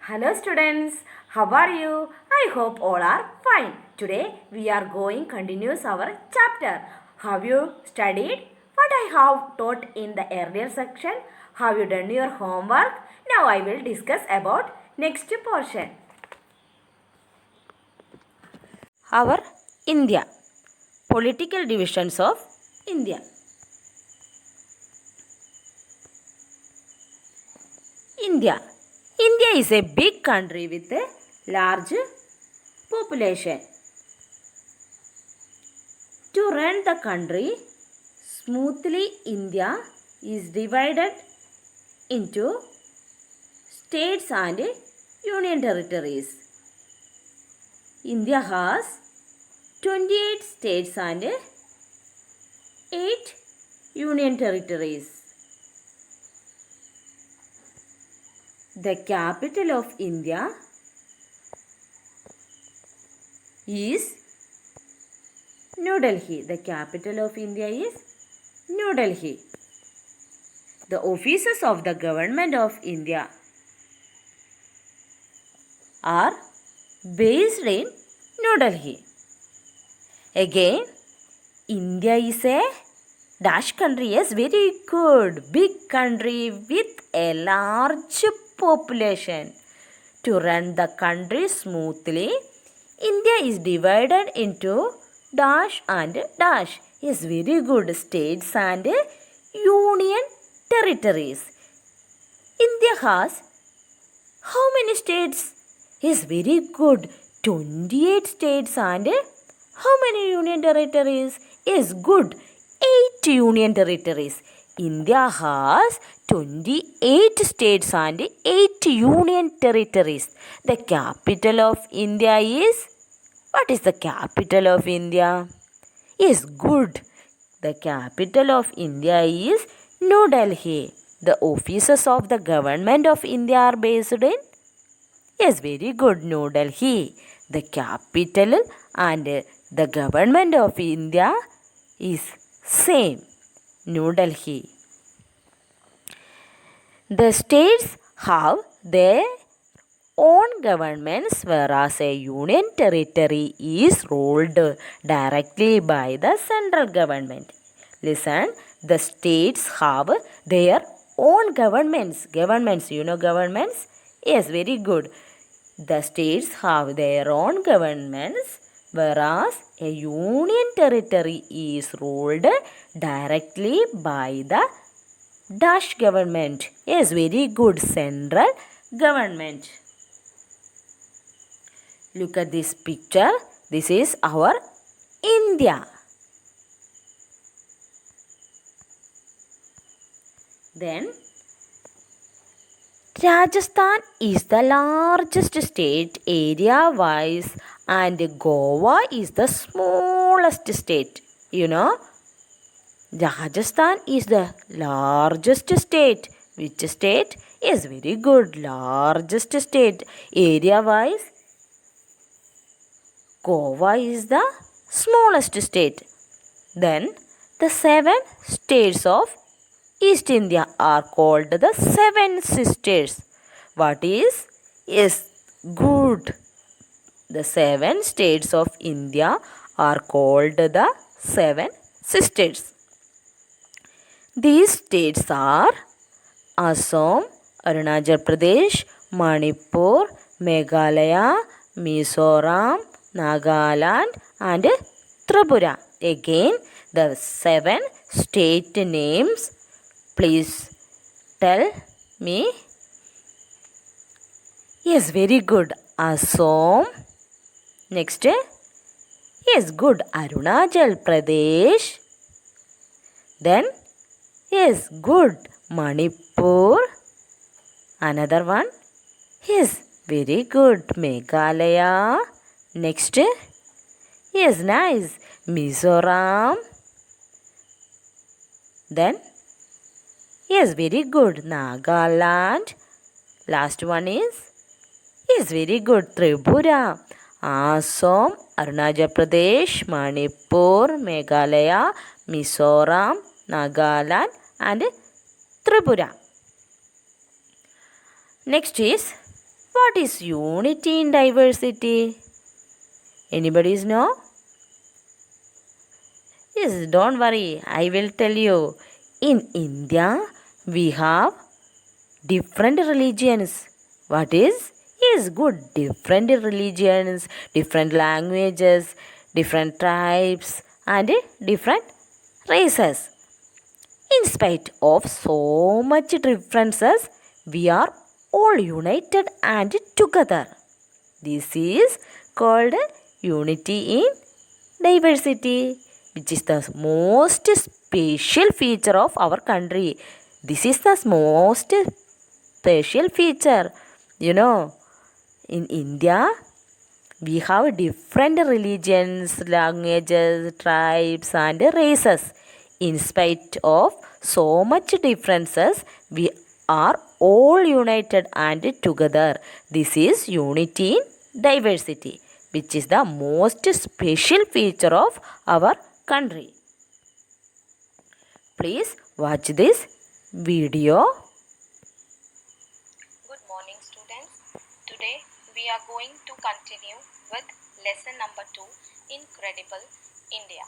Hello students, how are you? I hope all are fine. Today we are going continues our chapter. Have you studied what I have taught in the earlier section? Have you done your homework? Now I will discuss about next portion. Our India. Political divisions of India. India. India is a big country with a large population. To run the country smoothly, India is divided into states and union territories. India has 28 states and 8 union territories. The capital of India is New Delhi. The capital of India is New Delhi. The offices of the government of India are based in New Delhi. Again, India is a dash country. Yes, very good. Big country with a large population. To run the country smoothly, India is divided into dash and dash. Yes, very good. States and union territories. India has how many states? Yes, very good. 28 states and how many union territories? Yes, good. 8 union territories. India has 28 states and 8 union territories. The capital of India is? What is the capital of India? Yes, good. The capital of India is New Delhi. The offices of the government of India are based in? Yes, very good. New Delhi. The capital and the government of India is same. New Delhi. The states have their own governments, whereas a union territory is ruled directly by the central government. Listen, the states have their own governments. Governments, you know governments? Yes, very good. The states have their own governments, whereas a union territory is ruled directly by the dash government. Yes, very good. Central government. Look at this picture. This is our India. Then Rajasthan is the largest state area-wise and Goa is the smallest state. You know, Rajasthan is the largest state. Which state? Is very good. Largest state. Area-wise, Goa is the smallest state. Then, the 7 states of East India are called the 7 sisters. What is? Yes, good. The 7 states of India are called the 7 sisters. These states are Assam, Arunachal Pradesh, Manipur, Meghalaya, Mizoram, Nagaland and Tripura. Again, the 7 state names. Please tell me. Yes, very good. Assam. Next. Yes, good. Arunachal Pradesh. Then, yes, good. Manipur. Another one. Yes, very good. Meghalaya. Next. Yes, nice. Mizoram. Then, yes, very good. Nagaland. Last one is? Yes, very good. Tripura. Assam, Arunachal Pradesh, Manipur, Meghalaya, Mizoram, Nagaland and Tripura. Next is What is unity in diversity? Anybody know? Yes, don't worry, I will tell you. In India, we have different religions. What is? Yes, good. Different religions, different languages, different tribes, and different races. In spite of so much differences, we are all united and together. This is called unity in diversity, which is the most special feature of our country. This is the most special feature. In India, we have different religions, languages, tribes, and races. In spite of so much differences, we are all united and together. This is unity in diversity, which is the most special feature of our country. Please watch this video. Good morning, students. Today we are going to continue with lesson number 2, Incredible India.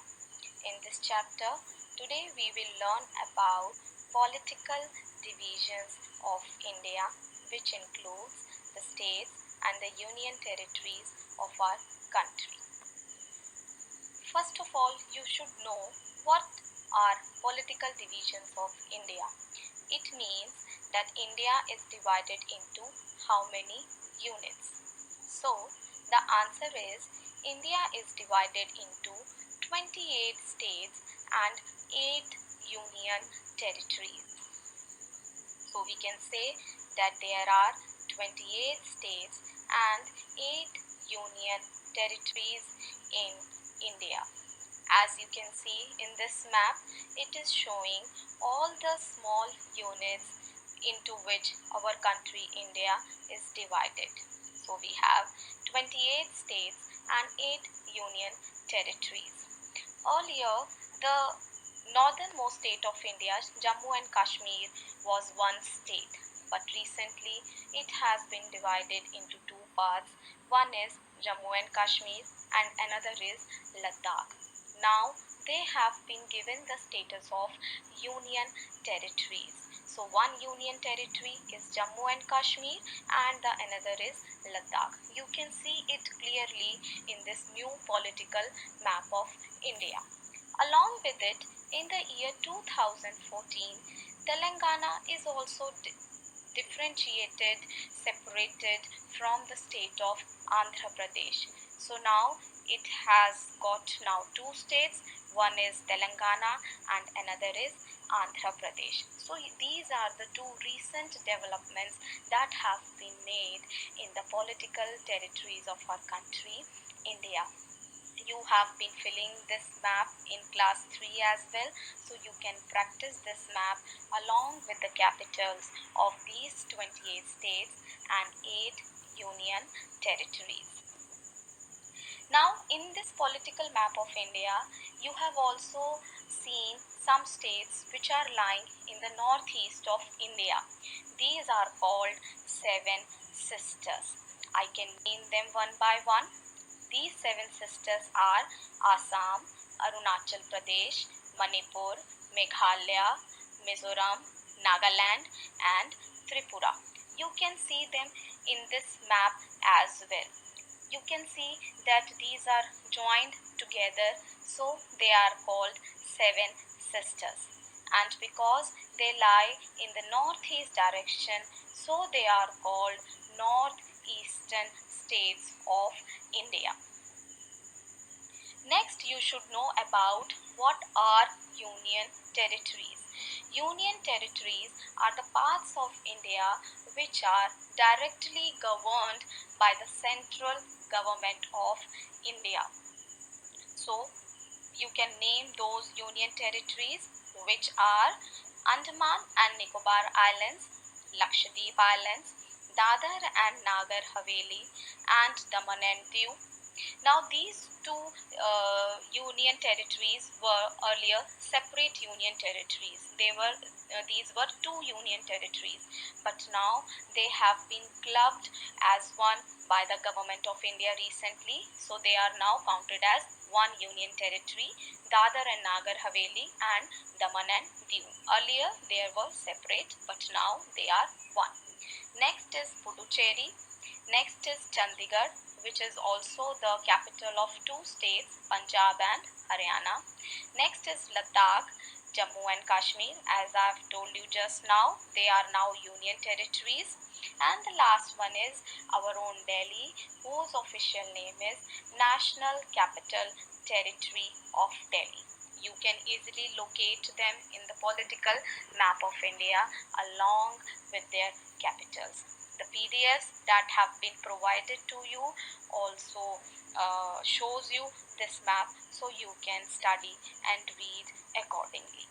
In this chapter, today we will learn about political divisions of India, which includes the states and the union territories of our country. First of all, you should know what are political divisions of India. It means that India is divided into how many units? So, the answer is India is divided into 28 states and 8 union territories. So, we can say that there are 28 states and 8 union territories in India. As you can see in this map, it is showing all the small units into which our country India is divided. So we have 28 states and 8 union territories. Earlier, the northernmost state of India, Jammu and Kashmir, was one state, but recently it has been divided into two parts. One is Jammu and Kashmir and another is Ladakh. Now they have been given the status of union territories. So one union territory is Jammu and Kashmir and the another is Ladakh. You can see it clearly in this new political map of India. Along with it, in the year 2014, Telangana is also differentiated, separated from the state of Andhra Pradesh. So now it has got now two states. One is Telangana and another is Andhra Pradesh. So these are the two recent developments that have been made in the political territories of our country, India. You have been filling this map in class 3 as well, so you can practice this map along with the capitals of these 28 states and 8 union territories. Now in this political map of India, you have also seen some states which are lying in the northeast of India. These are called 7 sisters. I can name them one by one. These 7 sisters are Assam, Arunachal Pradesh, Manipur, Meghalaya, Mizoram, Nagaland and Tripura. You can see them in this map as well. You can see that these are joined together, so they are called 7 sisters. And because they lie in the northeast direction, so they are called northeastern states of India. Next, you should know about what are union territories. Union territories are the parts of India which are directly governed by the central government of India. So, you can name those union territories, which are Andaman and Nicobar Islands, Lakshadweep Islands, Dadar and Nagar Haveli, and Daman and Diu, Now these two union territories were earlier separate union territories. These were two union territories, but now they have been clubbed as one by the government of India recently. So they are now counted as one union territory, Dadar and Nagar Haveli and Daman and Diu. Earlier they were separate, but now they are one. Next is Puducherry. Next is Chandigarh, which is also the capital of two states, Punjab and Haryana. Next is Ladakh, Jammu and Kashmir. As I have told you just now, they are now union territories. And the last one is our own Delhi, whose official name is National Capital Territory of Delhi. You can easily locate them in the political map of India along with their capitals. The PDFs that have been provided to you also shows you this map, so you can study and read accordingly.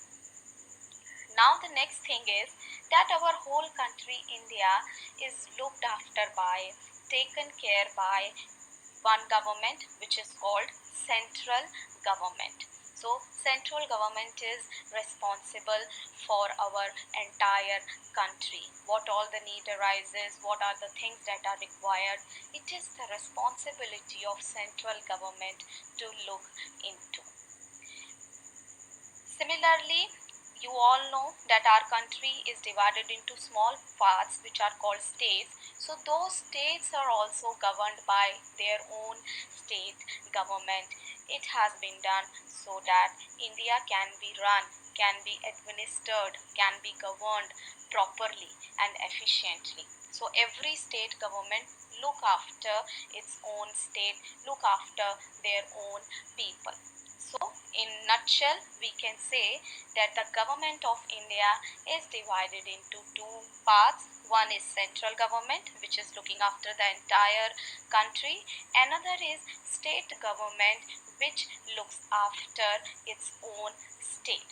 Now the next thing is that our whole country India is looked after by, taken care by one government, which is called central government. So central government is responsible for our entire country. What all the need arises, what are the things that are required, it is the responsibility of central government to look into. Similarly, you all know that our country is divided into small parts which are called states. So those states are also governed by their own state government. It has been done so that India can be run, can be administered, can be governed properly and efficiently. So every state government look after its own state, look after their own people. So in nutshell, we can say that the government of India is divided into two parts. One is central government, which is looking after the entire country. Another is state government, which looks after its own state.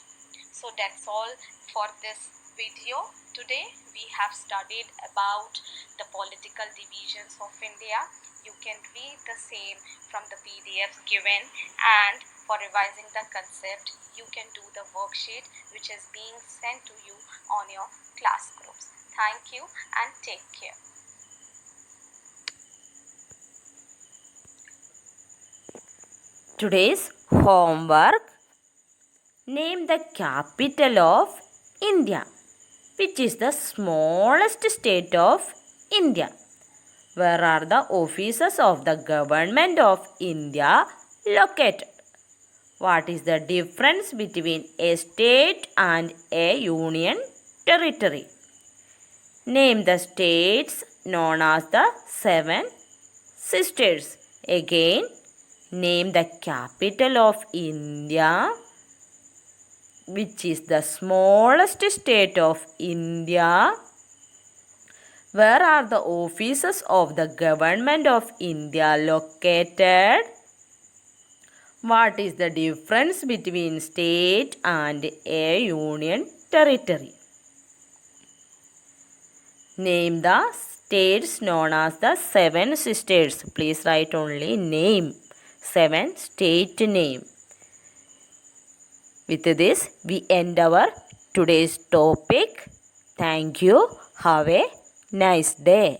So that's all for this video. Today we have studied about the political divisions of India. You can read the same from the PDFs given, and for revising the concept, you can do the worksheet which is being sent to you on your class groups. Thank you and take care. Today's homework: name the capital of India. Which is the smallest state of India? Where are the offices of the government of India located? What is the difference between a state and a union territory? Name the states known as the Seven Sisters. Again, name the capital of India, which is the smallest state of India. Where are the offices of the government of India located? What is the difference between state and a union territory? Name the states known as the Seven Sisters. Please write only name. 7 state name. With this, we end our today's topic. Thank you. Have a nice day.